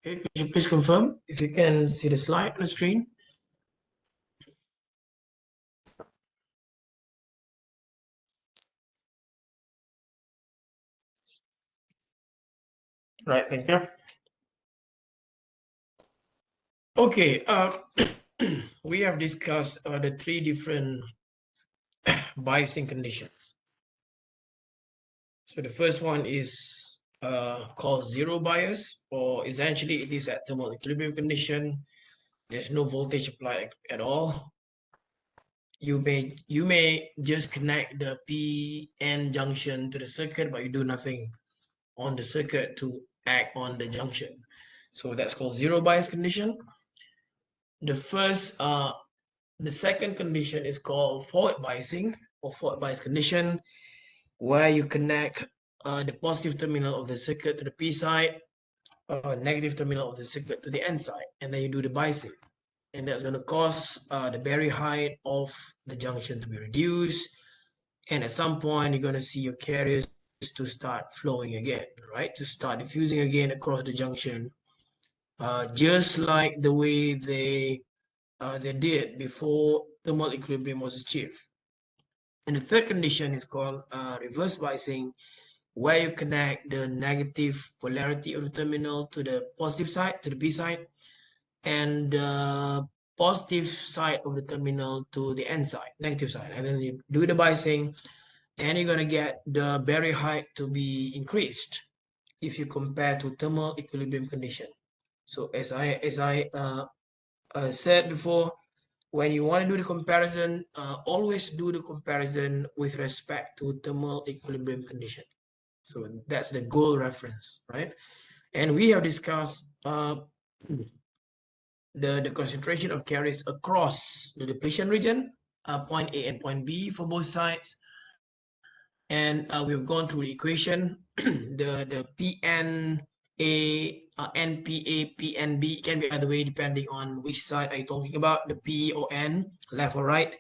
Okay, could you please confirm if you can see the slide on the screen? Right, thank you. Okay, we have discussed the three different biasing conditions. So the first one is called zero bias, or essentially it is at thermal equilibrium condition. There's no voltage applied at all. You may just connect the PN junction to the circuit, but you do nothing on the circuit to act on the junction. So that's called zero bias condition. The second condition is called forward biasing or forward bias condition, where you connect the positive terminal of the circuit to the P side, negative terminal of the circuit to the N side, and then you do the biasing. And that's going to cause the barrier height of the junction to be reduced. And at some point, you're going to see your carriers to start flowing again, right? To start diffusing again across the junction, just like the way they did before thermal equilibrium was achieved. And the third condition is called reverse biasing, where you connect the negative polarity of the terminal to the positive side, to the P side, and the positive side of the terminal to the N side, negative side. And then you do the biasing, and you're going to get the barrier height to be increased if you compare to thermal equilibrium condition. So as I said before, when you want to do the comparison, always do the comparison with respect to thermal equilibrium condition. So that's the goal reference, right? And we have discussed the concentration of carriers across the depletion region, point A and point B for both sides. And we've gone through the equation. the PNA, NPA, PNB can be either way depending on which side are you talking about, the P or N, left or right.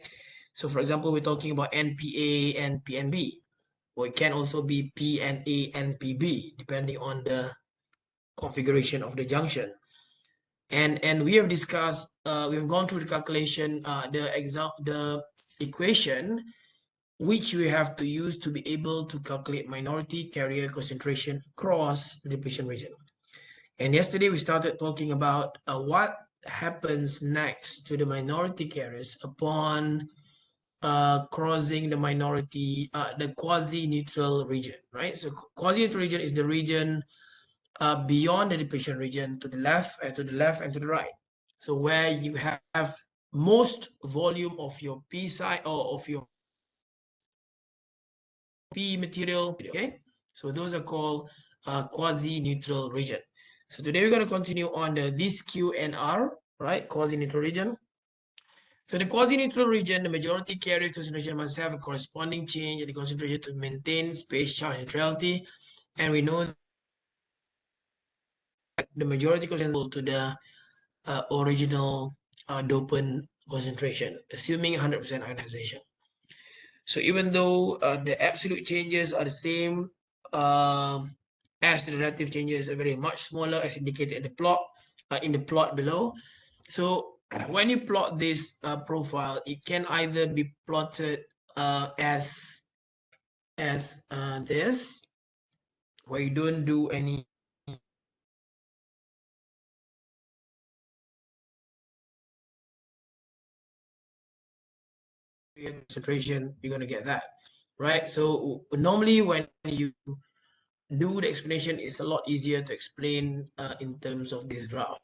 So for example, we're talking about NPA and PNB, or it can also be PNA and PB depending on the configuration of the junction. And we have discussed, we've gone through the calculation, the equation which we have to use to be able to calculate minority carrier concentration across the depletion region. And yesterday we started talking about what happens next to the minority carriers upon crossing the minority, the quasi-neutral region, right? So quasi-neutral region is the region beyond the depletion region to the left and to the left and to the right. So where you have most volume of your P side or of your P material, okay? So those are called quasi-neutral region. So today we're going to continue on this Q and R, right? Quasi-neutral region. So the quasi-neutral region, the majority carrier concentration must have a corresponding change in the concentration to maintain space charge neutrality. And we know that the majority concentration to the original dopant concentration, assuming 100% ionization. So even though the absolute changes are the same, as the relative changes are very much smaller, as indicated in the plot below. So when you plot this profile, it can either be plotted as this, where you don't do any concentration, you're going to get that, right? So normally when you do the explanation, it's a lot easier to explain in terms of this graph,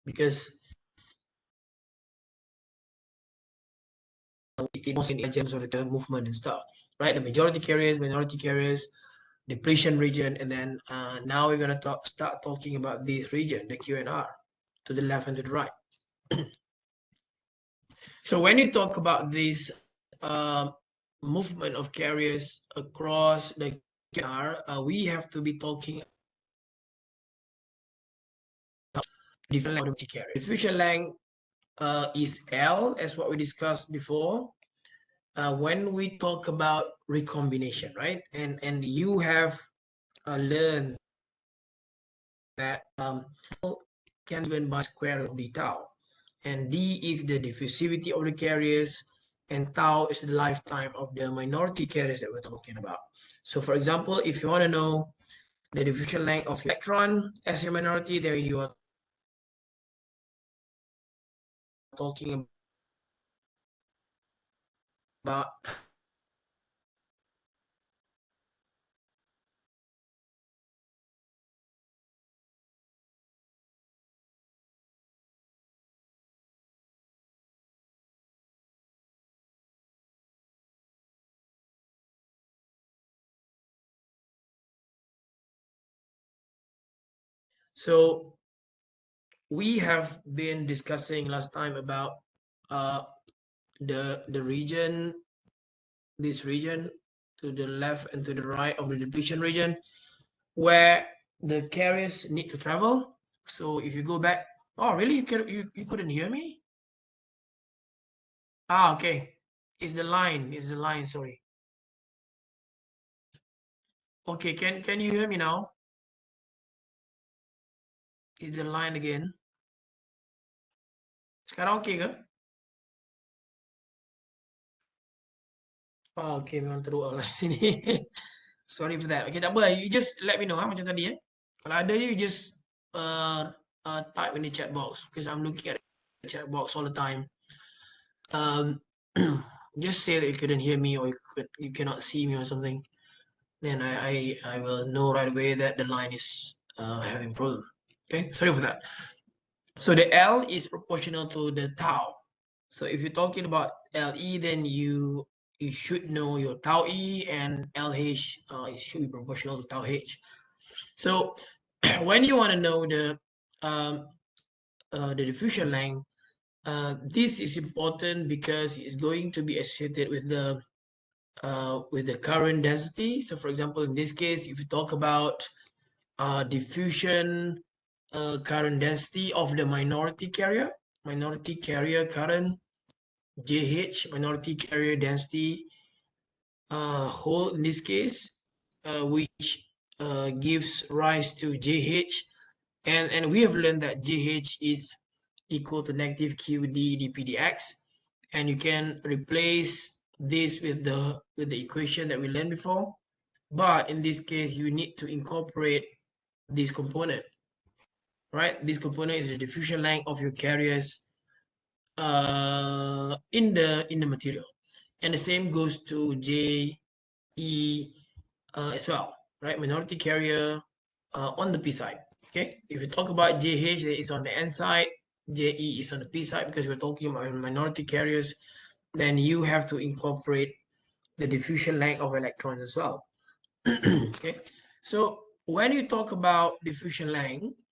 because it was in terms of the movement and stuff, right? The majority carriers, minority carriers, depletion region, and then now we're going to start talking about this region, the Q and R, to the left and to the right. So when you talk about this movement of carriers across the Q and R, we have to be talking about different length of carrier. Diffusion length is L, as what we discussed before. when we talk about recombination, right? And you have learned that can be given by square root of d tau, and d is the diffusivity of the carriers, and tau is the lifetime of the minority carriers that we're talking about. So, for example, if you want to know the diffusion length of electron as a minority, there you are talking about so we have been discussing last time about the region, this region to the left and to the right of the depletion region, where the carriers need to travel. So if you go back, oh really? You couldn't hear me? Ah, okay. It's the line. It's the line. Sorry. Okay. Can you hear me now? It's the line again. Sekarang okay ke? Oh, okay, memang teruk lah sini. Sorry for that. Okay, tak apa. You just let me know macam tadi Kalau ada you just type in the chat box because I'm looking at the chat box all the time. Um, just say that you couldn't hear me or you cannot see me or something. Then I will know right away that the line is having problem. Okay, sorry for that. So the L is proportional to the tau. So if you're talking about LE, then you should know your tau E, and LH it should be proportional to tau H. So when you want to know the diffusion length, this is important because it's going to be associated with the current density. So for example, in this case, if you talk about diffusion current density of the minority carrier current, JH, minority carrier density whole in this case, which gives rise to JH, and we have learned that JH is equal to negative QD dpdx, and you can replace this with the equation that we learned before, but in this case you need to incorporate this component, right? This component is the diffusion length of your carriers in the material, and the same goes to JE as well, right? Minority carrier on the p side. Okay, if you talk about JH, that is on the n side, JE is on the p side because we're talking about minority carriers. Then you have to incorporate the diffusion length of electrons as well. Okay, so when you talk about diffusion length,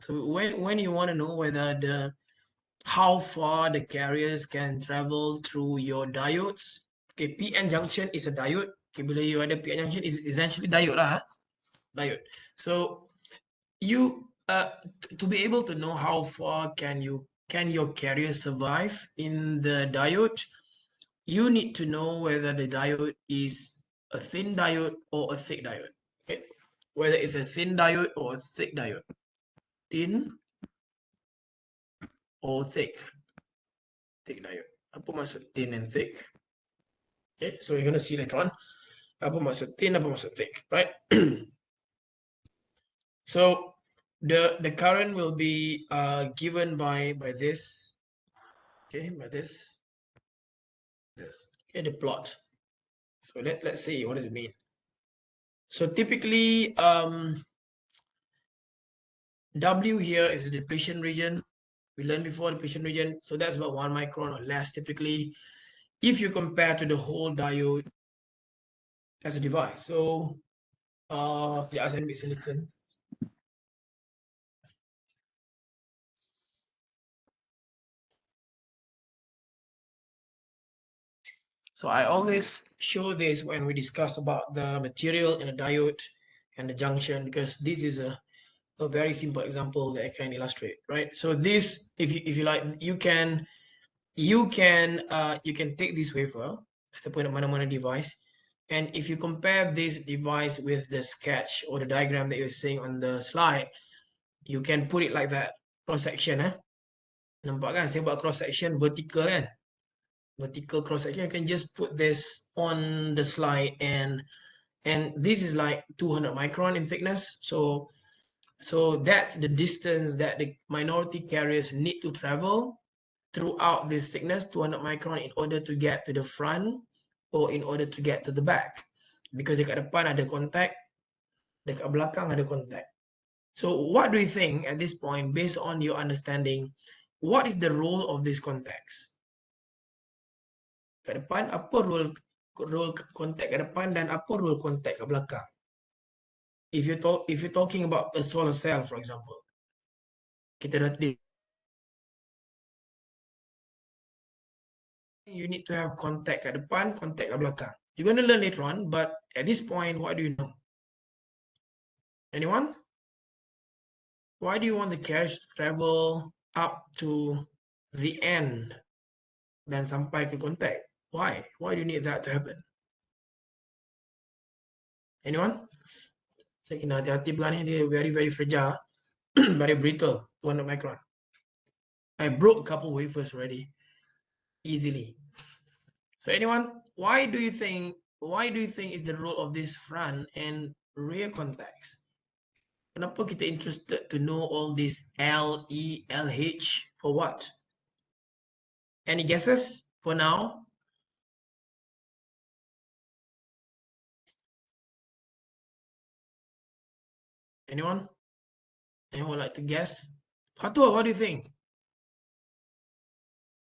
so when you want to know whether how far the carriers can travel through your diodes. Okay, PN junction is a diode. Okay, bila you ada PN junction is essentially diode lah, diode. So you to be able to know how far can your carrier survive in the diode, you need to know whether the diode is a thin diode or a thick diode. Okay, whether it's a thin diode or a thick diode. Thin or thick diode. Apa maksud thin and thick? Okay, so you're going to see later on. Apa maksud thin, apa maksud thick, right? So the current will be given by this, okay, by this. Okay, the plot. So let's see, what does it mean? So typically, W here is the depletion region. We learned before depletion region, so that's about 1 micron or less typically, if you compare to the whole diode as a device. So yeah, saya ambil silicon. So I always show this when we discuss about the material in a diode and the junction, because this is a very simple example that I can illustrate, right? So this, if you like, you can take this wafer ataupun mana-mana device. And if you compare this device with the sketch or the diagram that you're seeing on the slide, you can put it like that. Cross section, nampak kan? Saya buat cross section vertical kan? Vertical cross section. You can just put this on the slide, and this is like 200 micron in thickness. So that's the distance that the minority carriers need to travel throughout this thickness, 200 micron, in order to get to the front or in order to get to the back. Because dekat depan ada contact, dekat belakang ada contact. So what do you think at this point, based on your understanding, what is the role of these contacts? Kat depan, apa role contact kat depan dan apa role contact kat belakang? If you're talking about a solar cell, for example, kita dah you need to have contact kat depan, contact kat belakang. You're going to learn later on, but at this point, what do you know? Anyone? Why do you want the carriage to travel up to the end dan sampai ke contact? Why? Why do you need that to happen? Anyone? Saya kena hati-hati pegang ni, dia very, very fragile. Very brittle, 200 micron. I broke a couple wafers already, easily. So anyone, why do you think is the role of this front and rear contacts? Kenapa kita interested to know all this L, E, LH for what? Any guesses for now? Anyone? Anyone would like to guess? Fatul, what do you think?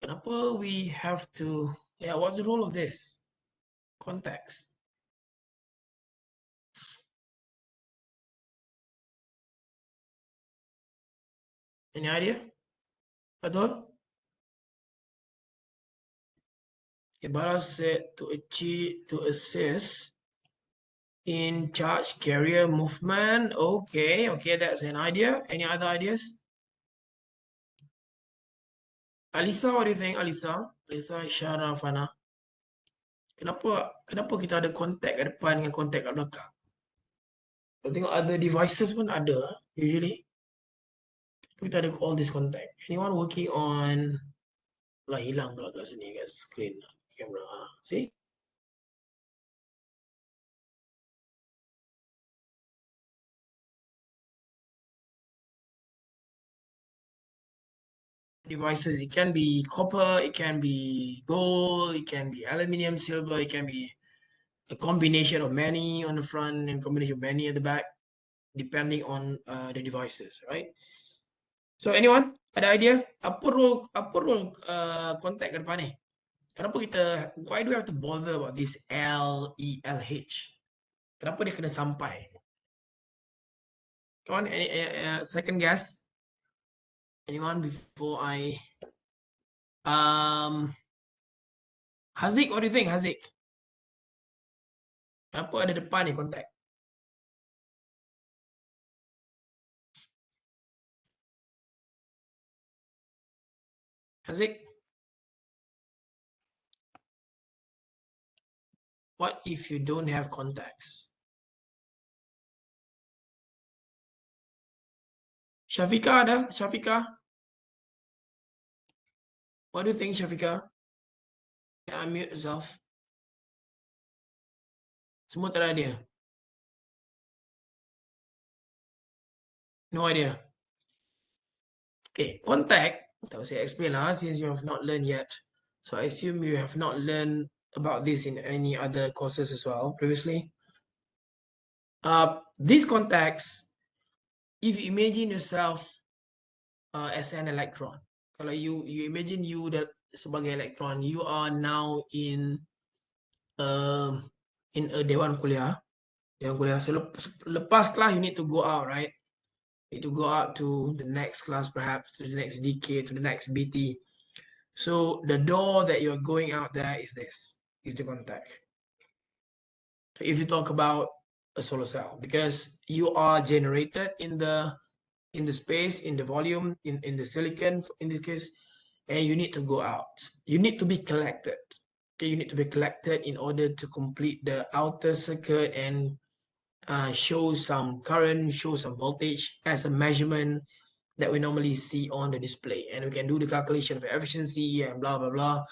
Kenapa we have to, what's the role of this? Contacts. Any idea? Fatul? Ibarra said to assist in charge carrier movement. Okay, that's an idea. Any other ideas? Alisa, what do you think, Alisa? Alisa Sharafana. Kenapa kita ada contact kat depan dengan contact kat belakang? Kalau tengok other devices pun ada, usually. Kita ada all this contact. Anyone working on... Lah, hilang pula kat sini, kat screen camera. See? Devices, it can be copper, it can be gold, it can be aluminium, silver, it can be a combination of many on the front and combination of many at the back, depending on the devices, right? So anyone ada idea apa role contact ke depan ni? Kenapa why do we have to bother about this L, E, L, H? Kenapa dia kena sampai? Come on, any second guess? Anyone before I Haziq, what do you think, Haziq? Kenapa ada depan ni contact? Haziq? What if you don't have contacts? Shafika ada? Shafika? What do you think, Shafika? Can unmute yourself. Semua tak ada idea? No idea. Okay, contact. Tak usah explain lah, since you have not learned yet. So I assume you have not learned about this in any other courses as well previously. These contacts, if you imagine yourself as an electron, kalau you imagine you sebagai electron, you are now in a dewan kuliah. So lepas kelas, you need to go out, right? You need to go out to the next class, perhaps to the next DK, to the next BT. So the door that you're going out there is the contact. So if you talk about a solar cell, because you are generated in the space, in the volume, in the silicon in this case, and you need to go out. You need to be collected. Okay, you need to be collected in order to complete the outer circuit and show some current, show some voltage as a measurement that we normally see on the display. And we can do the calculation of efficiency and blah, blah, blah.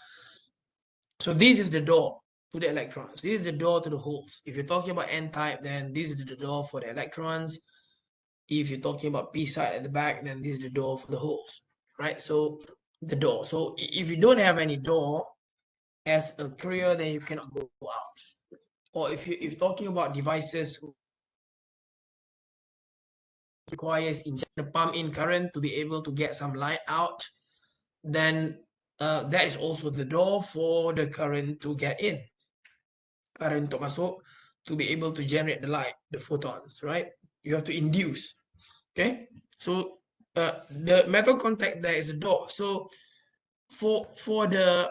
So this is the door to the electrons. This is the door to the holes. If you're talking about N-type, then this is the door for the electrons. If you're talking about P-side at the back, then this is the door for the holes, right? So the door. So if you don't have any door as a carrier, then you cannot go out. Or if you're talking about devices requires inject the pump in current to be able to get some light out, then that is also the door for the current to get in. Current to masuk to be able to generate the light, the photons, right? You have to induce. Okay, so the metal contact there is the door. So for the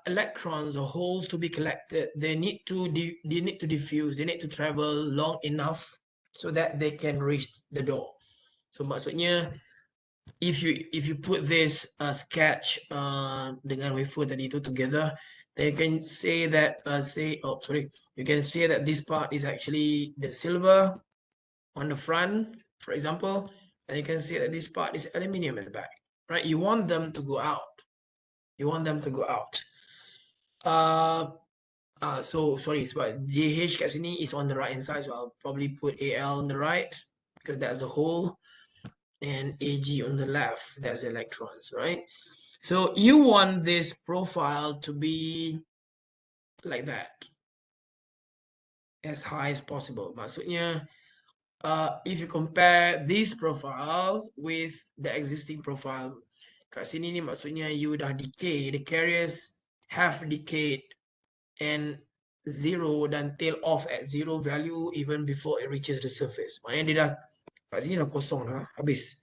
electrons or holes to be collected, they need to diffuse, they need to travel long enough so that they can reach the door. So maksudnya if you put this sketch dengan wafer tadi itu together, then you can say that you can say that this part is actually the silver on the front, for example, and you can see that this part is aluminium at the back, right? You want them to go out. You want them to go out. So sorry, but JH kat sini is on the right hand side, so I'll probably put AL on the right because that's the hole, and AG on the left, that's electrons, right? So you want this profile to be like that, as high as possible. Maksudnya, if you compare this profile with the existing profile, kat sini ni maksudnya you dah decay, the carriers have decayed and zero dan tail off at zero value even before it reaches the surface. Maknanya dia dah kat sini dah kosong dah, habis.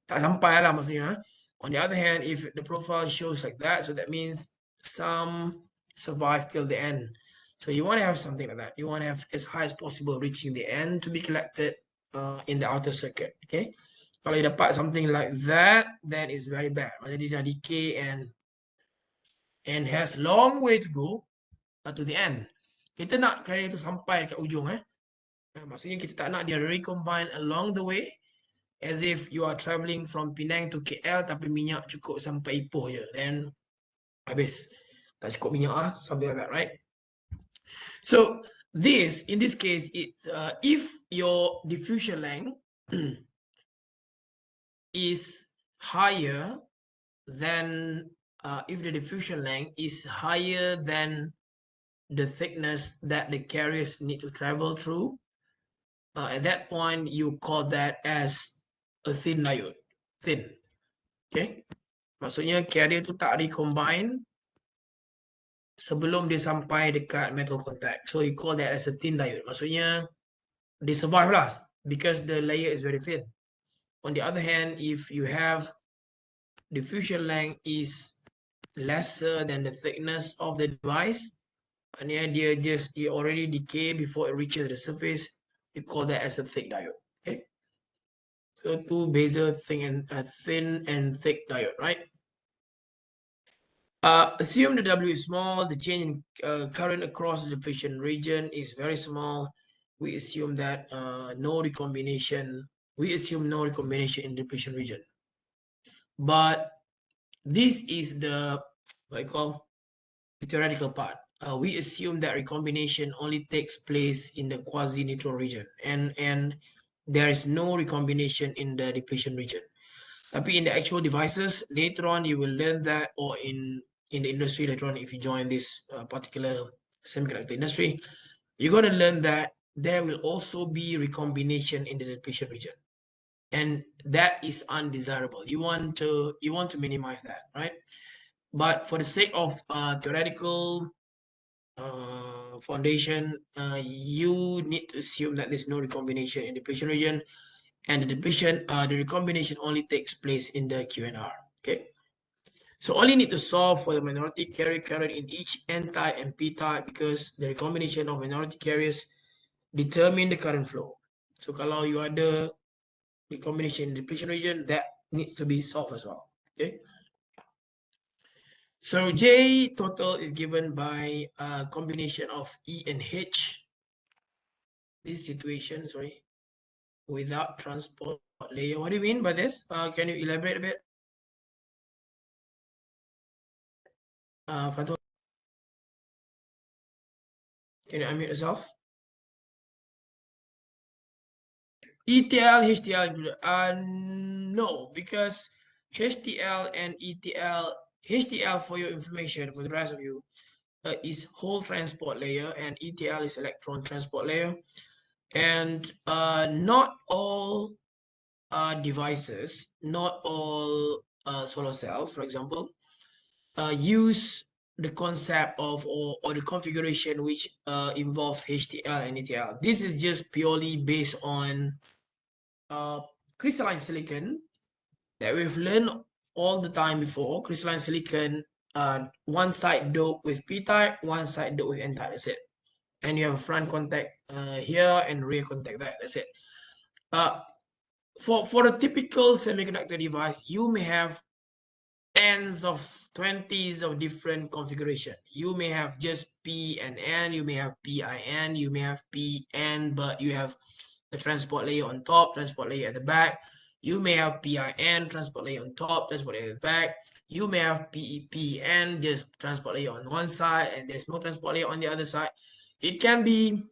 Tak sampai lah maksudnya. On the other hand, if the profile shows like that, so that means some survive till the end. So you want to have something like that. You want to have as high as possible reaching the end to be collected in the outer circuit. Okay. Kalau you dapat something like that, then it's very bad. Maksudnya dia dah decay and has long way to go to the end. Kita nak carrier itu sampai kat ujung maksudnya kita tak nak dia recombine along the way as if you are travelling from Penang to KL tapi minyak cukup sampai Ipoh je, then habis. Tak cukup minyak something like that, right? So this, in this case, it's if your diffusion length is higher than if the diffusion length is higher than the thickness that the carriers need to travel through, at that point you call that as a thin diode. Thin. Okay. Maksudnya carrier tu tak recombine sebelum dia sampai dekat metal contact. So you call that as a thin diode. Maksudnya they survive lah because the layer is very thin. On the other hand, if you have diffusion length is lesser than the thickness of the device, and dia already decay before it reaches the surface, you call that as a thick diode. Okay. So two bezel thin and thick diode, right? Assume the W is small, the change in current across the depletion region is very small. We assume that no recombination. We assume no recombination in the depletion region. But this is the what I call the theoretical part. We assume that recombination only takes place in the quasi-neutral region, and there is no recombination in the depletion region. Tapi in the actual devices, later on you will learn that, or in the industry later on, if you join this particular semiconductor industry, you're going to learn that there will also be recombination in the depletion region, and that is undesirable. You want to minimize that, right? But for the sake of theoretical foundation, you need to assume that there's no recombination in the depletion region, and the recombination only takes place in the QNR. Okay, so only need to solve for the minority carrier current in each N-type and P-type because the recombination of minority carriers determine the current flow. So kalau you ada recombination in the depletion region, that needs to be solved as well. Okay, So J total is given by a combination of E and H. This situation, sorry, without transport layer. What do you mean by this? Can you elaborate a bit? Fatul, can you unmute yourself? ETL, HTL, no, because HTL and ETL, HTL for your information, for the rest of you, is whole transport layer, and ETL is electron transport layer. And not all devices, not all solar cells, for example, use the concept of or the configuration which involve HTL and ETL. This is just purely based on crystalline silicon that we've learned all the time before. Crystalline silicon, one side dope with p-type, one side dope with n-type. That's it. And you have a front contact here and rear contact there. That's it. For a typical semiconductor device, you may have tens of 20s of different configuration. You may have just P and N, you may have PIN, you may have PN, but you have the transport layer on top, transport layer at the back. You may have PIN, transport layer on top, transport layer at the back. You may have PEPN, just transport layer on one side, and there's no transport layer on the other side. It can be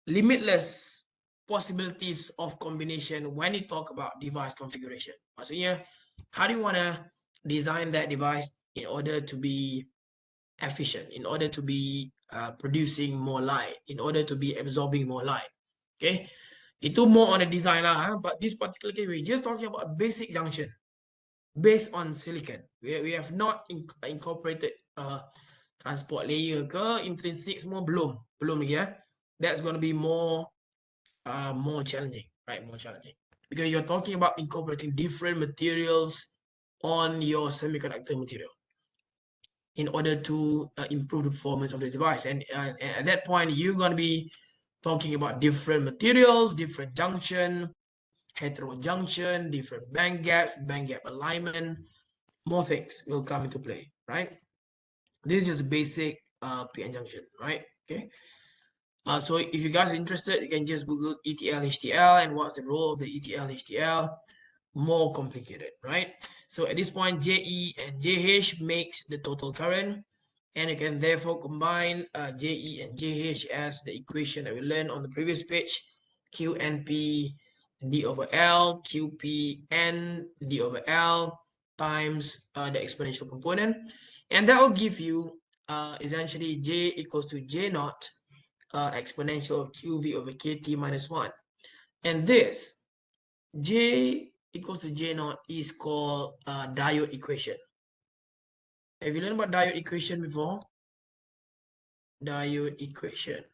limitless possibilities of combination when you talk about device configuration. Maksudnya, how do you want to design that device in order to be efficient, in order to be producing more light, in order to be absorbing more light? Okay, itu more on the design lah, but this particular case we're just talking about a basic junction based on silicon. We have not incorporated transport layer ke intrinsic semua belum lagi ya. That's going to be more challenging, right? More challenging because you're talking about incorporating different materials on your semiconductor material in order to improve the performance of the device. And at that point, you're going to be talking about different materials, different junction, heterojunction, different band gaps, band gap alignment, more things will come into play, right? This is basic PN junction, right? Okay. So if you guys are interested, you can just Google ETL, HTL, and what's the role of the ETL, HTL. More complicated, right? So at this point, JE and JH makes the total current, and you can therefore combine JE and JH as the equation that we learned on the previous page. QNP D over L, QP N D over L times the exponential component, and that will give you essentially J equals to J naught exponential of QV over KT minus 1. And this, J equals to J naught, is called diode equation. Have you learned about diode equation before? Diode equation.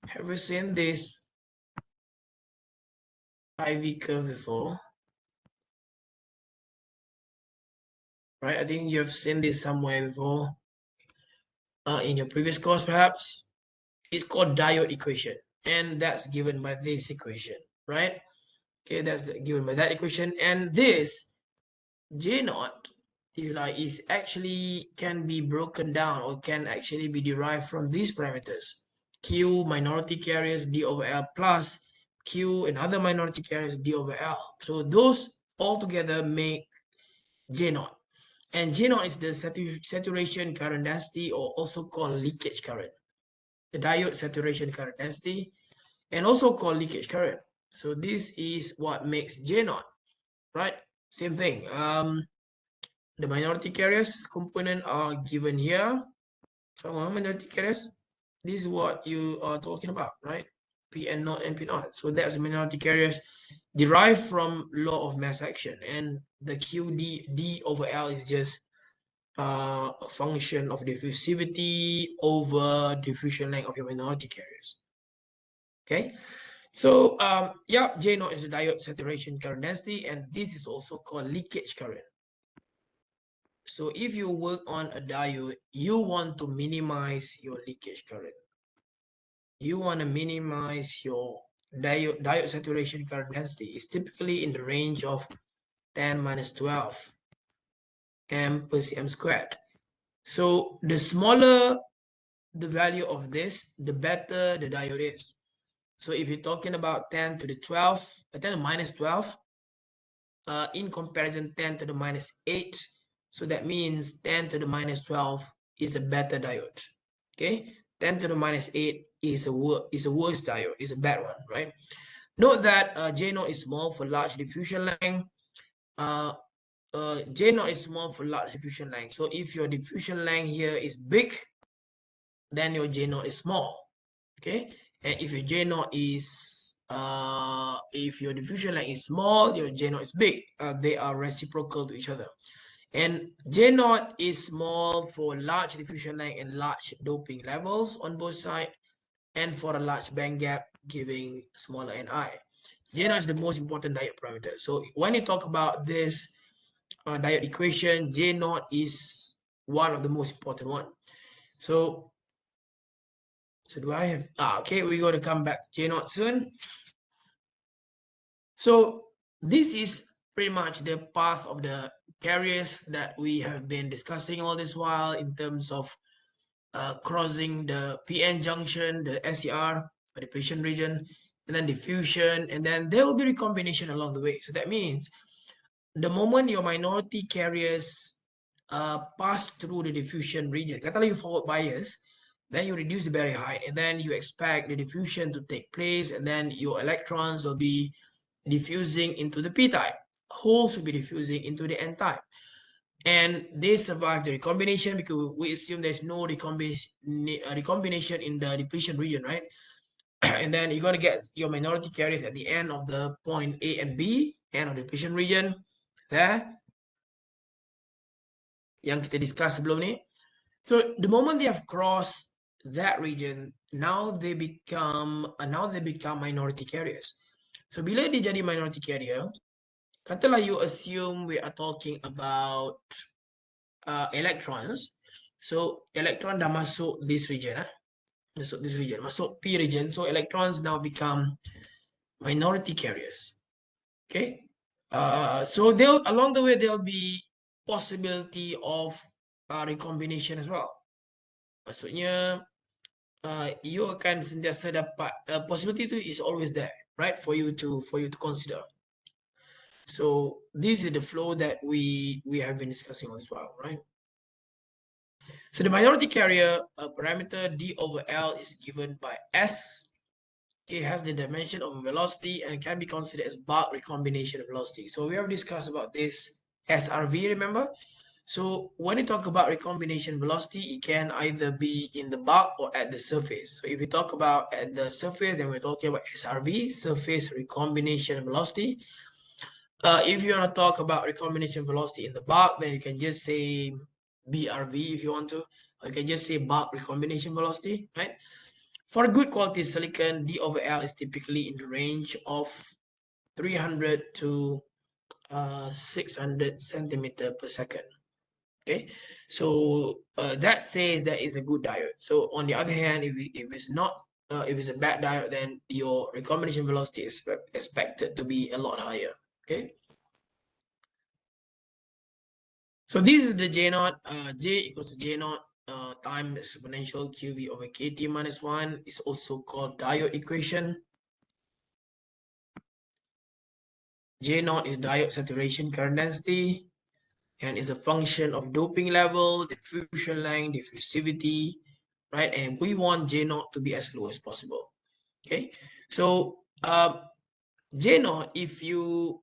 Have you seen this IV curve before? Right, I think you've seen this somewhere before. In your previous course, perhaps. It's called diode equation, and that's given by this equation, right? Okay, that's given by that equation, and this J naught, if you like, is actually can be broken down or can actually be derived from these parameters: Q minority carriers D over L plus Q and other minority carriers D over L. So those all together make J naught, and J naught is the saturation current density, or also called leakage current. The diode saturation current density, and also called leakage current. So this is what makes J naught, right? Same thing. The minority carriers component are given here. So minority carriers, this is what you are talking about, right? Pn naught and P naught. So that's the minority carriers derived from law of mass action, and the QD D over L is just a function of diffusivity over diffusion length of your minority carriers. Okay, so yeah, J naught is the diode saturation current density, and this is also called leakage current. So if you work on a diode, you want to minimize your leakage current. You want to minimize your diode saturation current density. It's typically in the range of 10 minus 12 amp per cm squared. So the smaller the value of this, the better the diode is. So if you're talking about 10 to the 12, 10 to the minus 12, in comparison 10 to the minus 8, so that means 10 to the minus 12 is a better diode. Okay, 10 to the minus 8 is a worse diode, is a bad one, right? Note that J0 is small for large diffusion length. J0 is small for large diffusion length. So if your diffusion length here is big, then your J0 is small. Okay, and if your J0 is if your diffusion length is small, your J0 is big. They are reciprocal to each other. And J0 is small for large diffusion length and large doping levels on both sides, and for a large band gap giving smaller Ni. J0 is the most important diode parameter. So when you talk about this diode equation, J0 is one of the most important one. So do I have, okay, we're going to come back to J0 soon. So this is pretty much the path of the carriers that we have been discussing all this while in terms of crossing the PN junction, the SCR, the depletion region, and then diffusion, and then there will be recombination along the way. So that means the moment your minority carriers pass through the diffusion region, katalah you forward bias, then you reduce the barrier height, and then you expect the diffusion to take place, and then your electrons will be diffusing into the p-type. Holes will be diffusing into the n-type. And they survive the recombination because we assume there's no recombination in the depletion region, right? And then you're going to get your minority carriers at the end of the point A and B, end of the depletion region. There. Yang kita discuss sebelum ni. So the moment they have crossed that region, now they become minority carriers. So bila dia jadi minority carrier, katalah you assume we are talking about electrons. So electron dah masuk this region, masuk P region. So electrons now become minority carriers. Okay. So along the way there'll be possibility of recombination as well. Maksudnya you akan sentiasa dapat possibility itu is always there, right? For you to consider. So this is the flow that we have been discussing as well, right? So the minority carrier parameter d over L is given by S. Okay, has the dimension of a velocity and can be considered as bulk recombination velocity. So we have discussed about this SRV, remember? So when you talk about recombination velocity, it can either be in the bulk or at the surface. So if we talk about at the surface, then we're talking about SRV, surface recombination velocity. If you want to talk about recombination velocity in the bulk, then you can just say BRV if you want to. Or you can just say bulk recombination velocity, right? For good quality silicon, D over L is typically in the range of 300 to 600 centimeter per second. Okay, so that says that is a good diode. So on the other hand, if it's not, if it's a bad diode, then your recombination velocity is expected to be a lot higher. Okay. So this is the J naught. J equals to J naught times exponential QV over KT minus 1 is also called diode equation. J naught is diode saturation current density and is a function of doping level, diffusion length, diffusivity, right? And we want J naught to be as low as possible. Okay, so J naught, if you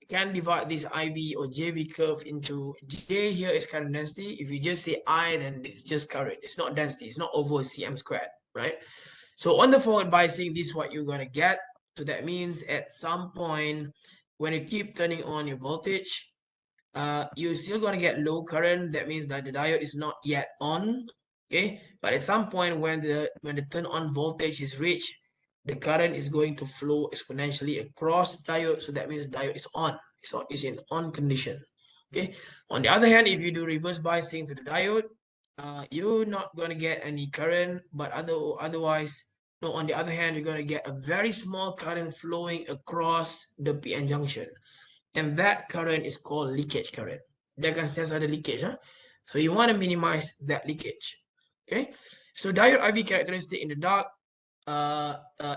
can divide this IV or JV curve into J here is current density. If you just say I, then it's just current. It's not density. It's not over cm squared, right? So on the forward biasing, this is what you're going to get. So that means at some point, when you keep turning on your voltage, you're still going to get low current. That means that the diode is not yet on. Okay, but at some point when the turn on voltage is reached, the current is going to flow exponentially across the diode. So that means the diode is on. It's in on condition. Okay. On the other hand, if you do reverse biasing to the diode, you're not going to get any current, but otherwise, no, on the other hand, you're going to get a very small current flowing across the PN junction. And that current is called leakage current. dia akan sentiasa ada leakage. So you want to minimize that leakage. Okay. So diode IV characteristic in the dark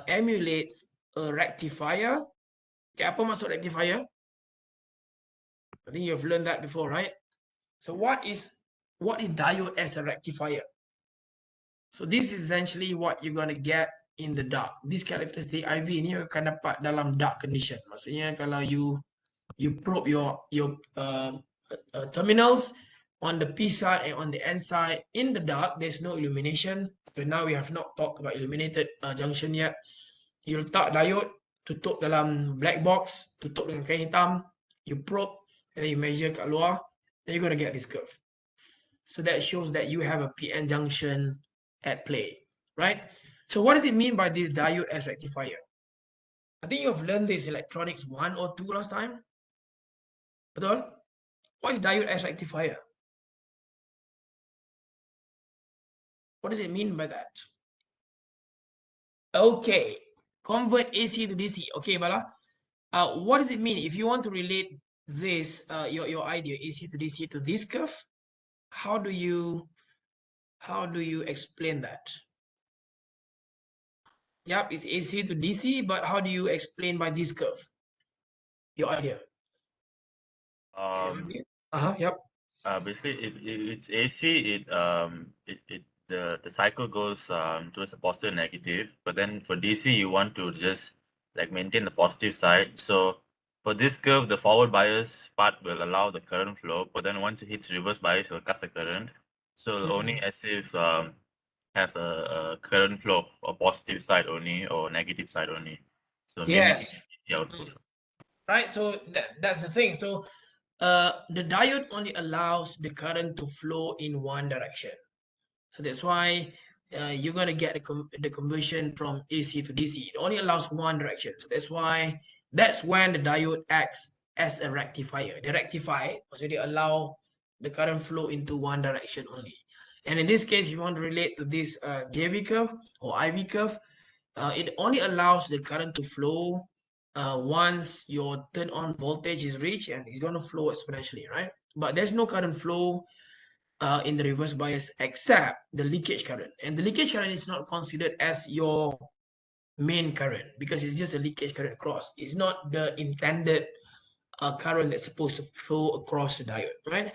emulates a rectifier. Okay, apa maksud rectifier? I think you've learned that before, right? So what is diode as a rectifier? So this is essentially what you're gonna get in the dark. This characteristic IV ni akan dapat dalam dark condition. Maksudnya kalau you probe your terminals on the P side and on the N side in the dark, there's no illumination. So now we have not talked about illuminated junction yet. You letak diode, tutup dalam black box, tutup dengan kain hitam, you probe, and then you measure kat luar, then you're gonna get this curve. So that shows that you have a PN junction at play, right? So what does it mean by this diode as rectifier? I think you've learned this electronics 1 or 2 last time. Betul? What is diode as rectifier? What does it mean by that? Okay, convert AC to DC. Okay, Bala. What does it mean if you want to relate this, your idea AC to DC to this curve? How do you explain that? Yep, it's AC to DC, but how do you explain by this curve? Your idea. Yep. Basically, if it's AC, the cycle goes towards the positive and negative. But then for DC, you want to just like maintain the positive side. So for this curve, the forward bias part will allow the current flow. But then once it hits reverse bias, it will cut the current. So only as if have a current flow or positive side only or negative side only. So mimicking Yes. the output. Right. So that's the thing. So the diode only allows the current to flow in one direction. So that's why you're gonna get the conversion from AC to DC. It only allows one direction. So that's when the diode acts as a rectifier. They rectify, so they allow the current flow into one direction only. And in this case, if you want to relate to this JV curve or IV curve, it only allows the current to flow once your turn on voltage is reached, and it's going to flow exponentially, right? But there's no current flow in the reverse bias except the leakage current. And the leakage current is not considered as your main current because it's just a leakage current across. It's not the intended current that's supposed to flow across the diode, right?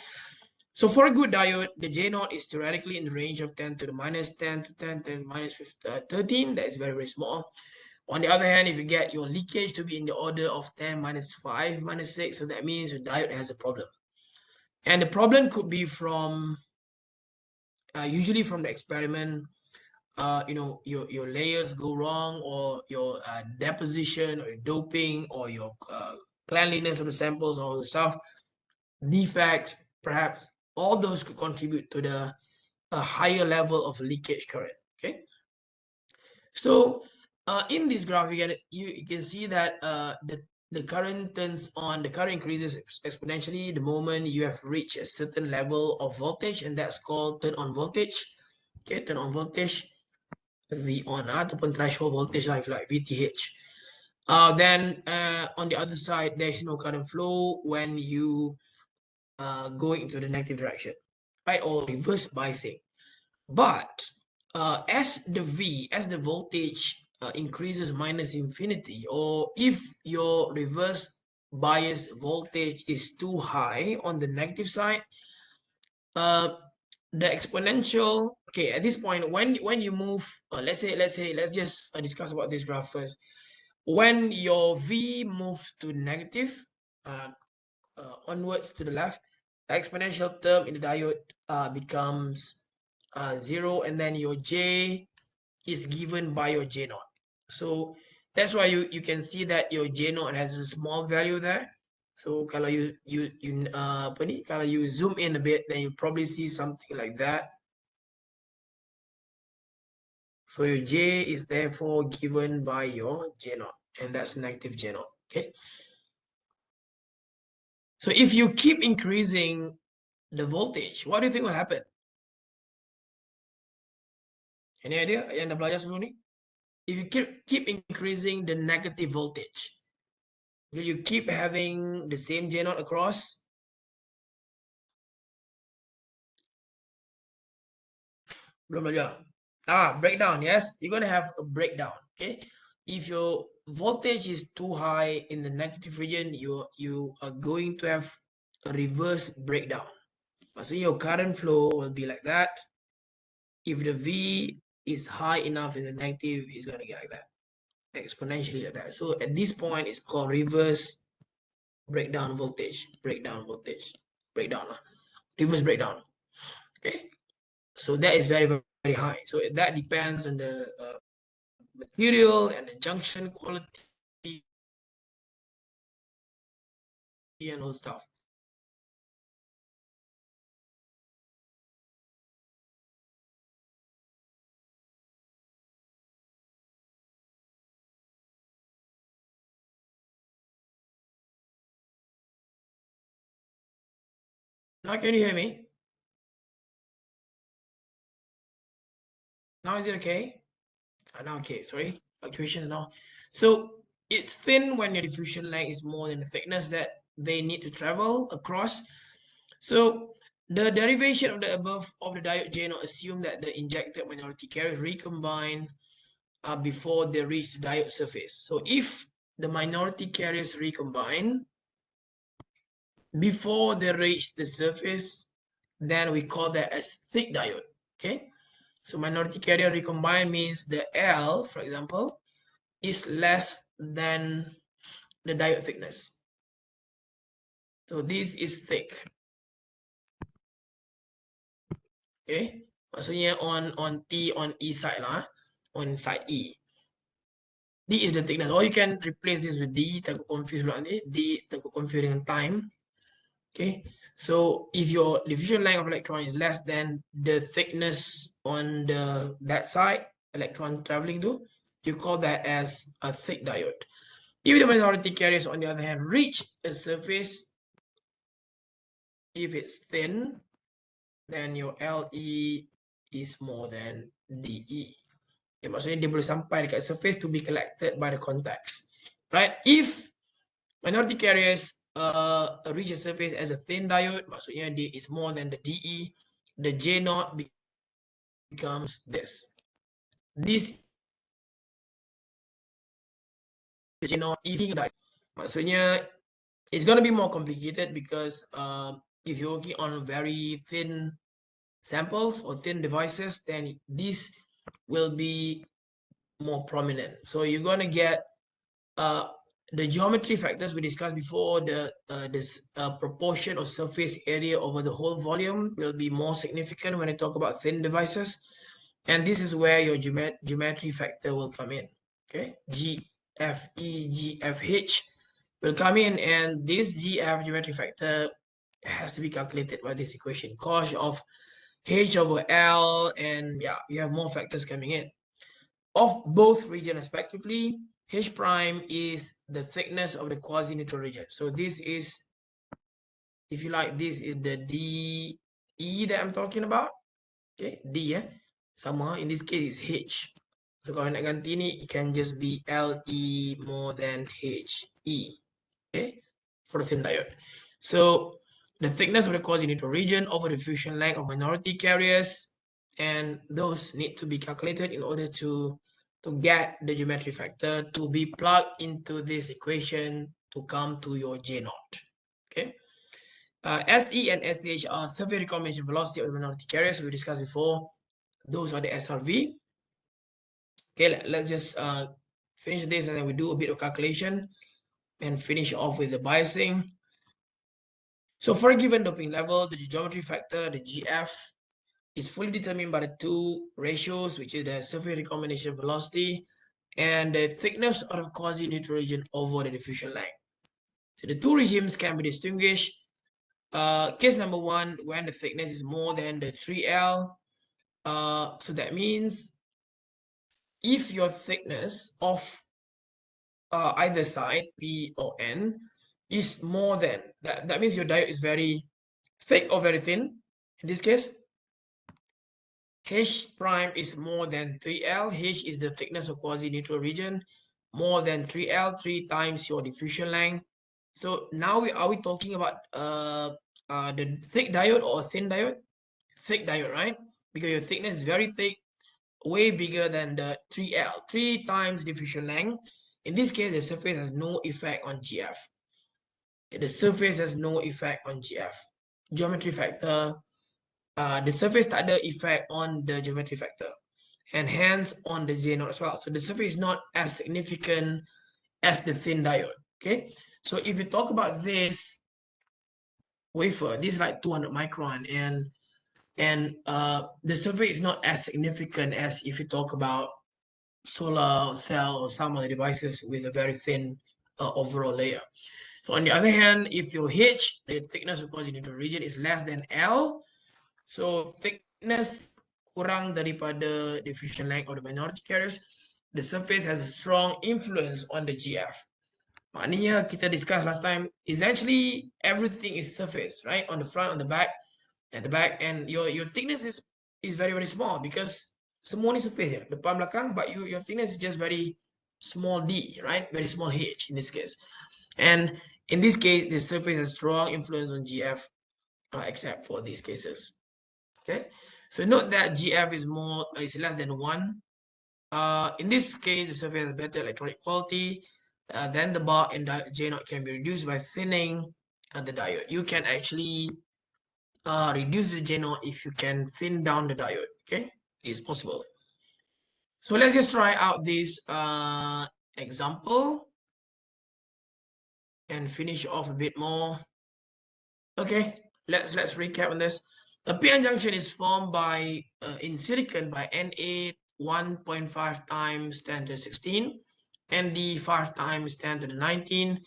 So for a good diode, the J naught is theoretically in the range of 10 to the minus 10 to 10 to the minus 13. That is very, very small. On the other hand, if you get your leakage to be in the order of 10 minus 5 minus 6, so that means your diode has a problem. And the problem could be from, usually from the experiment, your layers go wrong, or your deposition, or your doping, or your cleanliness of the samples, all the stuff, defects, perhaps all those could contribute to the higher level of leakage current. Okay, so in this graph, you can see that the current turns on, the current increases exponentially the moment you have reached a certain level of voltage, and that's called turn on voltage. Okay, turn on voltage, V on ataupun threshold voltage like VTH. Then on the other side, there's no current flow when you going into the negative direction, right? Or reverse biasing. But as the voltage increases minus infinity, or if your reverse bias voltage is too high on the negative side, the exponential, okay, at this point, when you move, let's just discuss about this graph first. When your V moves to negative, onwards to the left, the exponential term in the diode becomes 0, and then your J is given by your J naught. So that's why you can see that your J naught has a small value there. So kalau kalau you zoom in a bit, then you probably see something like that. So your J is therefore given by your J naught, and that's negative J naught. Okay. So if you keep increasing the voltage, what do you think will happen? Any idea yang dah belajar sebelum ni? If you keep increasing the negative voltage, will you keep having the same J naught across? Belum belajar. Breakdown. Yes, you're gonna have a breakdown. Okay, if your voltage is too high in the negative region, you are going to have a reverse breakdown. So your current flow will be like that. If the V is high enough in the negative, it's gonna get like that, exponentially like that. So at this point, it's called reverse breakdown voltage. Breakdown voltage. Breakdown. Reverse breakdown. Okay. So that is very, very high. So that depends on the material and the junction quality and all stuff. Now can you hear me? Now is it okay? Now okay, sorry. Fluctuations now. So it's thin when your diffusion length is more than the thickness that they need to travel across. So the derivation of the above of the diode J0 assume that the injected minority carriers recombine before they reach the diode surface. So if the minority carriers recombine before they reach the surface, then we call that as thick diode. Okay, so minority carrier recombine means the L, for example, is less than the diode thickness. So this is thick. Okay, maksudnya on T on E side lah, on side E. D is the thickness. Or you can replace this with D, takut confuse pula nanti. D takut confuse dengan time. Okay, so if your diffusion length of electron is less than the thickness on that side, electron traveling to, you call that as a thick diode. If the minority carriers, on the other hand, reach a surface, if it's thin, then your LE is more than DE. Okay, maksudnya dia boleh sampai dekat surface to be collected by the contacts, right? If minority carriers reach a surface as a thin diode, maksudnya D is more than the DE, the J0 becomes this. This J0 eating diode. Maksudnya it's going to be more complicated because if you're working on very thin samples or thin devices, then this will be more prominent. So you're going to get the geometry factors we discussed before, this proportion of surface area over the whole volume will be more significant when I talk about thin devices. And this is where your geometry factor will come in. Okay, GFE, GFH will come in, and this GF geometry factor has to be calculated by this equation, cos of H over L, and yeah, you have more factors coming in. Of both regions respectively, H prime is the thickness of the quasi-neutral region. So this is, if you like, this is the DE that I'm talking about. Okay, D sama. In this case, it's H. So kalau nak ganti ni, it can just be LE more than HE. Okay, for the thin diode. So the thickness of the quasi-neutral region over the diffusion length of minority carriers, and those need to be calculated in order to get the geometry factor to be plugged into this equation to come to your J0. Okay. SE and SH are surface recombination velocity of the minority carriers we discussed before. Those are the SRV. Okay, let's just finish this and then we do a bit of calculation and finish off with the biasing. So for a given doping level, the geometry factor, the GF, is fully determined by the two ratios, which is the surface recombination velocity and the thickness of the quasi-neutral region over the diffusion length. So the two regimes can be distinguished. Case number one, when the thickness is more than the 3L. So that means if your thickness of either side, P or N, is more than, that means your diode is very thick or very thin. In this case, H prime is more than 3L. H is the thickness of quasi-neutral region. More than 3L, 3 times your diffusion length. So now are we talking about the thick diode or thin diode? Thick diode, right? because your thickness is very thick, way bigger than the 3L, 3 times diffusion length. In this case, the surface has no effect on GF. Okay, the surface has no effect on GF. Geometry factor, the surface tak ada effect on the geometry factor, and hence on the J0 as well. So the surface is not as significant as the thin diode. Okay, so if you talk about this wafer, this is like 200 micron, and the surface is not as significant as if you talk about solar cell or some other devices with a very thin overall layer. So on the other hand, if your H, the thickness of course in neutral region, is less than L, so thickness kurang daripada diffusion length of the minority carriers, the surface has a strong influence on the GF. Maknanya kita discuss last time, essentially everything is surface, right? On the front, on the back, at the back, and your thickness is very small because semua ni surface ya, depan belakang, but your thickness is just very small d, right? Very small h in this case. And in this case, the surface has strong influence on GF, except for these cases. Okay, so note that GF is less than 1. In this case, the surface has better electronic quality. Then the bar and J0 can be reduced by thinning the diode. You can actually reduce the J0 if you can thin down the diode. Okay, it's possible. So let's just try out this example and finish off a bit more. Okay, let's recap on this. A PN junction is formed by in silicon by Na 1.5 times 10 to the 16, Nd 5 times 10 to the 19.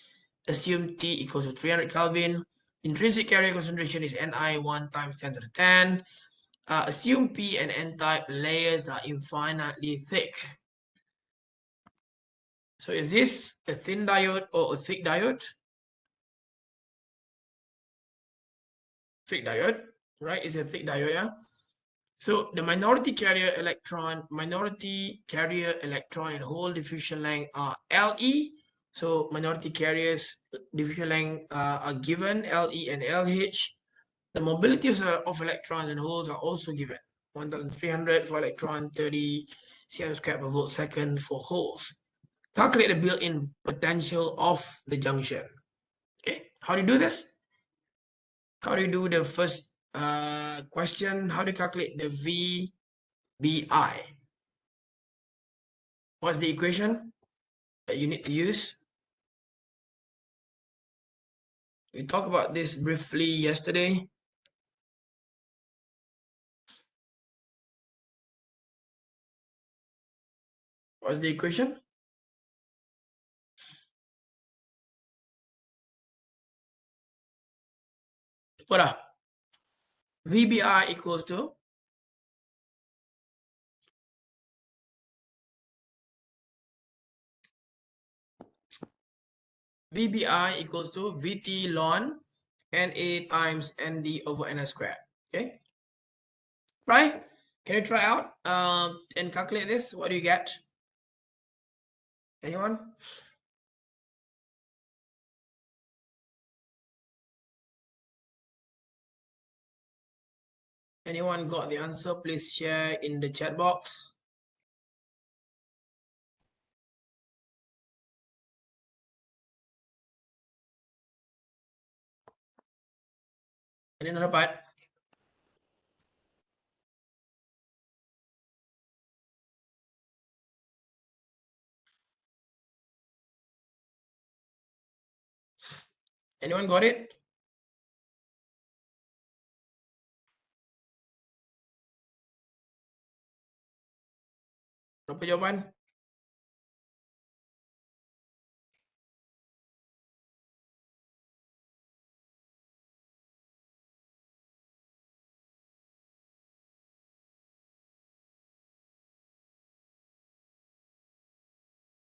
Assume T equals to 300 Kelvin. Intrinsic carrier concentration is Ni 1 times 10 to the 10. Assume P and N-type layers are infinitely thick. So is this a thin diode or a thick diode? Thick diode, right? It's a thick diode, yeah? So the minority carrier electron and hole diffusion length are Le. So minority carriers diffusion length are given, Le and LH. The mobility of electrons and holes are also given. 1,300 for electron, 30 cm squared per volt second for holes. Calculate the built-in potential of the junction. Okay, how do you do this? How do you do the first question? How do you calculate the VBI? What's the equation that you need to use? We talked about this briefly yesterday. What's the equation? What? VBI equals to VT ln Na times Nd over Ni squared. Okay. Right? Can you try out and calculate this? What do you get? Anyone? Anyone got the answer? Please share in the chat box. Any another part? Anyone got it? Berapa jawapan?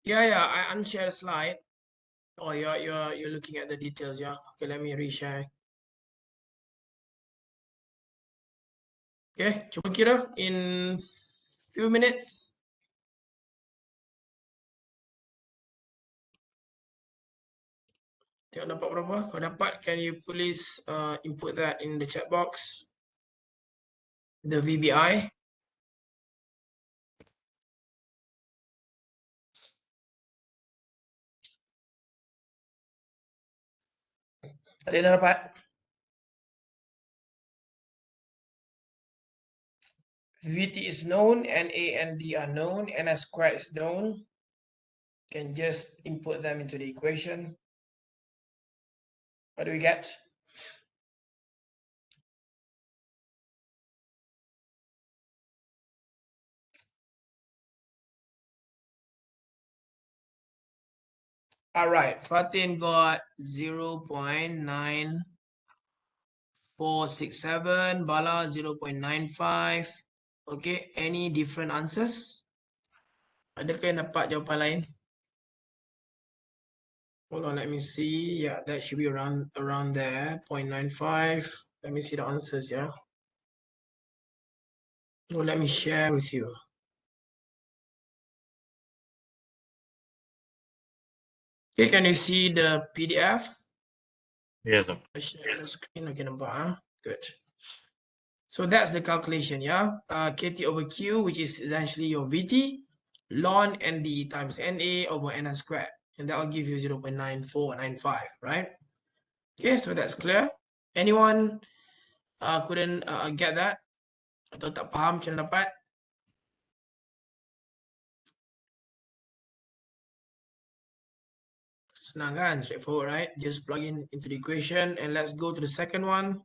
Yeah, I unshare the slide. Oh, you're looking at the details, yeah. Okay, let me reshare. Okay, cuba kira in few minutes. Tengok dapat berapa? Kalau dapat, can you please input that in the chat box? the VBI. Ada yang dapat? VT is known, NA and D are known, NS squared is known. Can just input them into the equation. What do we get? All right, Fatin got 0.9467, Bala 0.95. Okay, any different answers? Adakah yang dapat jawapan lain? Hold on, let me see. Yeah, that should be around there, 0.95. Let me see the answers, yeah. Well, let me share with you. Okay, can you see the PDF? Yes, sir. I share the screen again, good. So that's the calculation, yeah. KT over Q, which is essentially your VT, ln ND times NA over NN squared, and that will give you 0.9495, right? Okay, so that's clear. Anyone couldn't get that? Atau tak faham macam mana dapat? Senang kan? Straightforward, right? Just plug in into the equation, and let's go to the second one.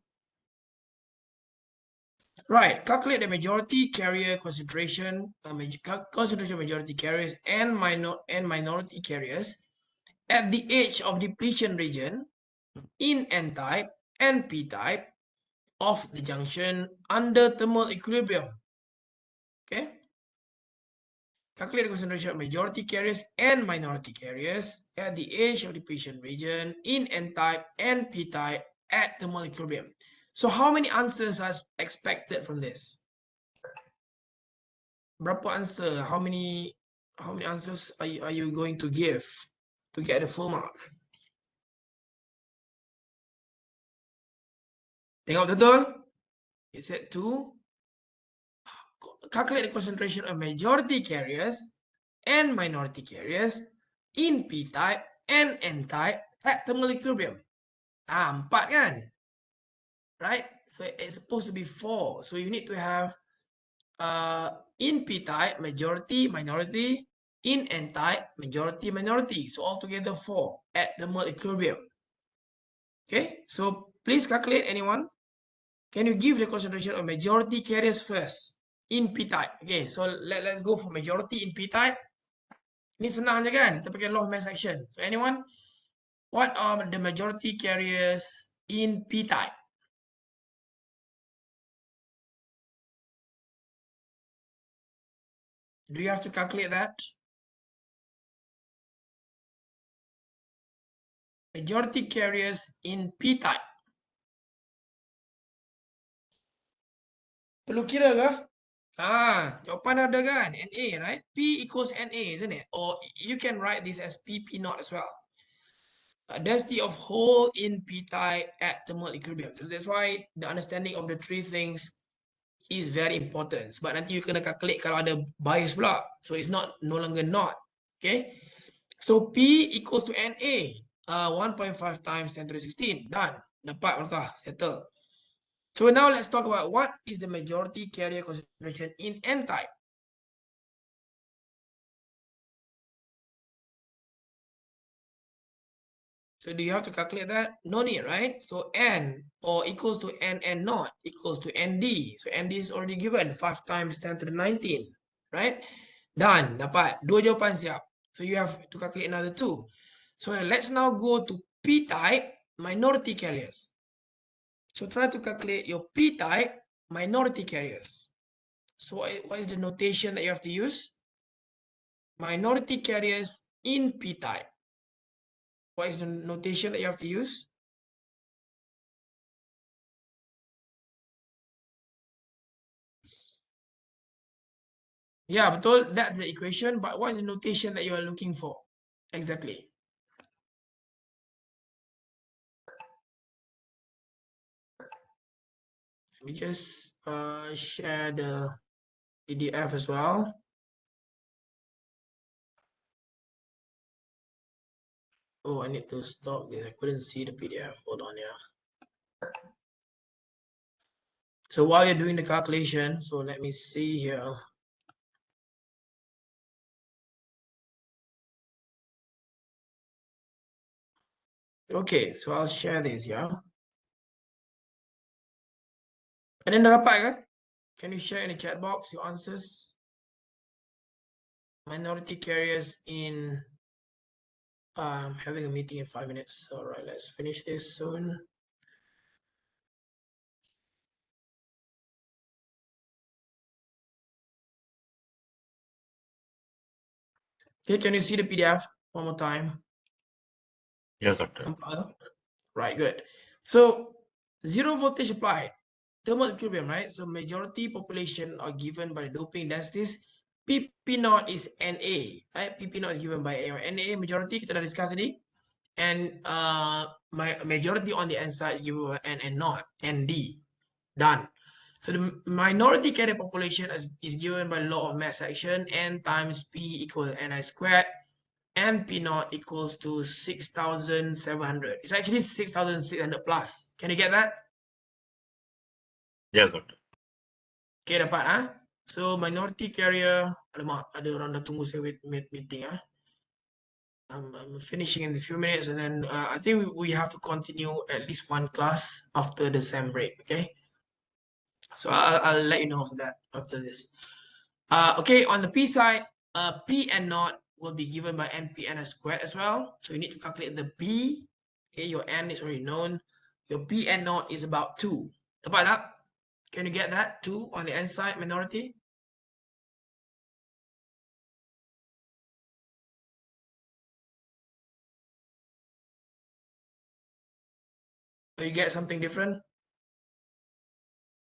Right, calculate the majority carrier concentration, concentration majority carriers and minority carriers at the edge of depletion region in N-type and P-type of the junction under thermal equilibrium. Okay. Calculate the concentration of majority carriers and minority carriers at the edge of depletion region in N-type and P-type at thermal equilibrium. So how many answers are expected from this? Berapa answer? How many answers are you going to give to get the full mark? Tengok betul? It said to calculate the concentration of majority carriers and minority carriers in P-type and N-type at thermal equilibrium. 4 kan? Right? So it's supposed to be 4. So you need to have in P-type majority, minority, in N-type majority, minority. So altogether 4 at thermal equilibrium. Okay, so please calculate, anyone. Can you give the concentration of majority carriers first in P-type? Okay, so let's go for majority in P-type. Ini senang je kan? Kita pakai law of mass action. So anyone, what are the majority carriers in P-type? Do you have to calculate that? Majority carriers in P-type. Perlu kira ke? Jawapan ada kan? NA, right? P equals NA, isn't it? Or you can write this as PP naught as well. Density of hole in P-type at thermal equilibrium. So that's why the understanding of the three things is very important. Sebab nanti you kena calculate kalau ada bias pula. So it's no longer not. Okay. So P equals to NA. 1.5 times 10 to the 16. Done. Dapat markah. Settle. So now let's talk about what is the majority carrier concentration in N-type. So do you have to calculate that? No need, right? So N or equals to NN naught equals to ND. So ND is already given 5 times 10 to the 19, right? Done. Dapat. Dua jawapan siap. So you have to calculate another 2. So let's now go to P-type minority carriers. So try to calculate your P-type minority carriers. So what is the notation that you have to use? Minority carriers in P-type. What is the notation that you have to use? Yeah, betul. That's the equation. But what is the notation that you are looking for? Exactly. Let me just share the PDF as well. Oh, I need to stop this. I couldn't see the PDF. Hold on, yeah. So while you're doing the calculation, so let me see here. Okay, so I'll share this, yeah. And then dapat ke? Can you share in the chat box your answers? Minority carriers in having a meeting in 5 minutes. All right, let's finish this soon. Okay, can you see the PDF one more time? Yes, doctor. Right, good. So zero voltage applied, thermal equilibrium, right? So majority population are given by the doping densities. PP naught is Na, right? PP naught is given by A or Na, majority kita dah discuss tadi. And my majority on the N side is given by N and naught, ND. Done. So the minority carrier population is given by law of mass action, N times P equal Ni squared, and P naught equals to 6,700. It's actually 6,600 plus. Can you get that? Yes, doctor. Okay, dapat ah. So minority carrier, alamak, ada orang dah tunggu saya meeting ah. I'm finishing in a few minutes, and then I think we have to continue at least one class after the sem break. Okay, so I'll let you know of that after this. Okay, on the P side, P and naught will be given by NP and squared as well. So you need to calculate the P. Okay, your N is already known. Your P and naught is about 2. Dapat tak? Can you get that? 2 on the N side, minority? Or you get something different?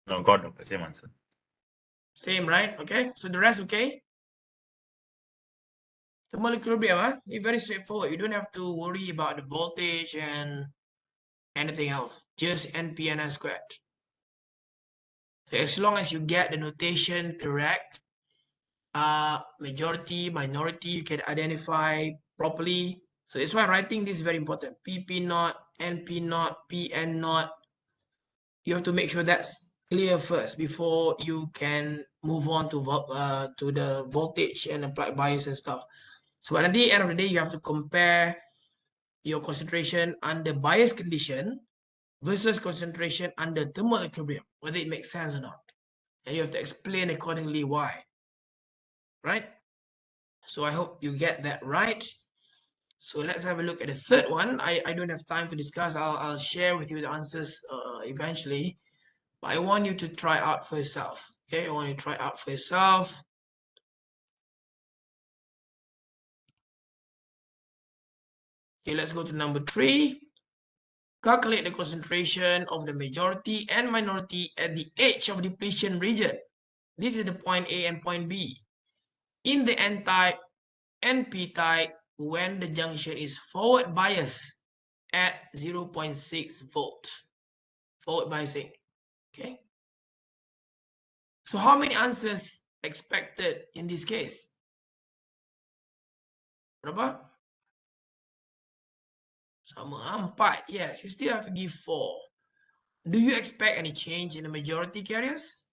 No, got doctor. Same answer. Same, right? Okay, so the rest okay? The molecular equilibrium, it's very straightforward. You don't have to worry about the voltage and anything else. Just NP and N squared. So as long as you get the notation correct, majority, minority, you can identify properly. So that's why writing this is very important. PP naught, NP naught, PN naught. You have to make sure that's clear first before you can move on to the voltage and applied bias and stuff. So at the end of the day, you have to compare your concentration under bias condition versus concentration under thermal equilibrium, whether it makes sense or not. And you have to explain accordingly why. Right? So I hope you get that right. So let's have a look at the third one. I don't have time to discuss. I'll share with you the answers eventually. But I want you to try out for yourself. Okay, I want you to try out for yourself. Okay, let's go to number 3. Calculate the concentration of the majority and minority at the edge of depletion region. This is the point A and point B. In the N-type and P-type, when the junction is forward biased at 0.6 volts. Forward biasing. Okay. So how many answers expected in this case? Berapa? Sama 4. Yes, you still have to give 4. Do you expect any change in the majority carriers?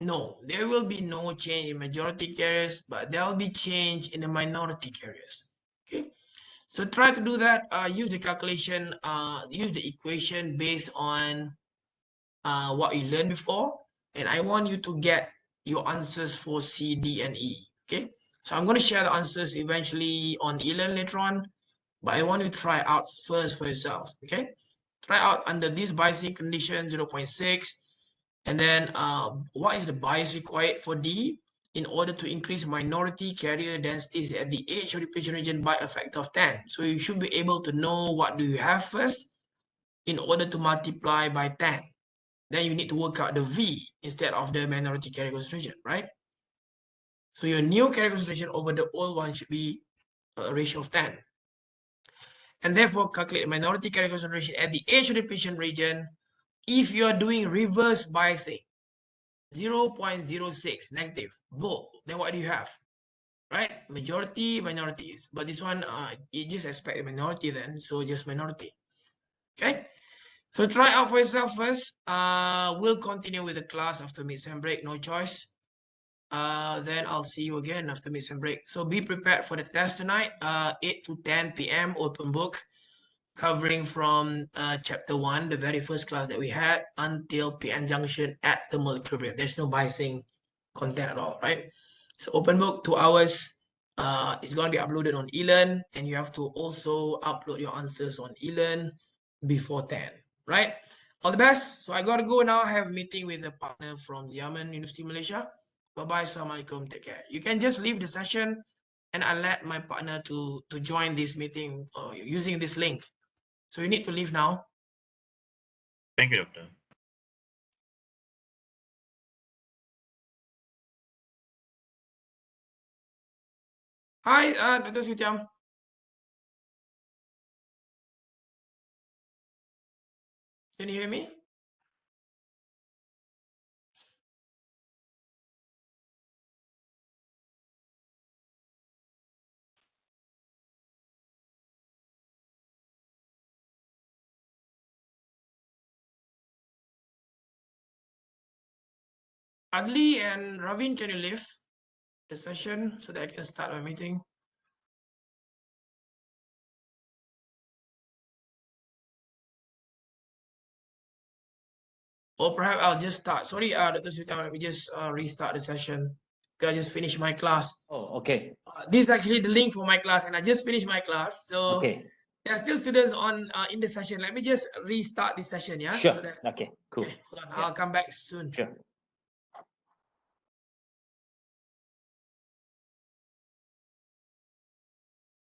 No, there will be no change in majority carriers, but there will be change in the minority carriers. Okay, so try to do that. Use the calculation, use the equation based on what you learned before, and I want you to get your answers for C, D, and E. Okay, so I'm going to share the answers eventually on eLearn later on, but I want you to try out first for yourself. Okay, try out under this biasing condition 0.6. And then what is the bias required for D in order to increase minority carrier densities at the edge of the depletion region by a factor of 10? So you should be able to know what do you have first in order to multiply by 10. Then you need to work out the V instead of the minority carrier concentration, right? So your new carrier concentration over the old one should be a ratio of 10. And therefore calculate the minority carrier concentration at the edge of the depletion region if you are doing reverse biasing, 0.06 negative volt, then what do you have? Right? Majority, minorities. But this one, you just expect a minority then, so just minority. Okay? So try out for yourself first. We'll continue with the class after mid-sem break, no choice. Then I'll see you again after mid-sem break. So be prepared for the test tonight, 8 to 10 p.m. open book, covering from chapter 1, the very first class that we had, until PN junction at thermal equilibrium. There's no biasing content at all, right? So open book, 2 hours. It's going to be uploaded on eLearn, and you have to also upload your answers on eLearn before 10, right? All the best. So I got to go now. I have a meeting with a partner from Xiamen University, Malaysia. Bye-bye. Assalamualaikum. Take care. You can just leave the session, and I let my partner to join this meeting using this link. So you need to leave now. Thank you, Doctor. Hi, Dr. Sutyam. Can you hear me? Adli and Ravin, can you leave the session so that I can start my meeting? Or perhaps I'll just start. Sorry, Dr. Sutyam, let me just restart the session. I just finished my class. Oh, okay. This is actually the link for my class, and I just finished my class. So Okay. there are still students on in the session. Let me just restart this session, yeah? Sure. So that, Okay. Cool. okay, hold on. Yeah. I'll come back soon. Sure.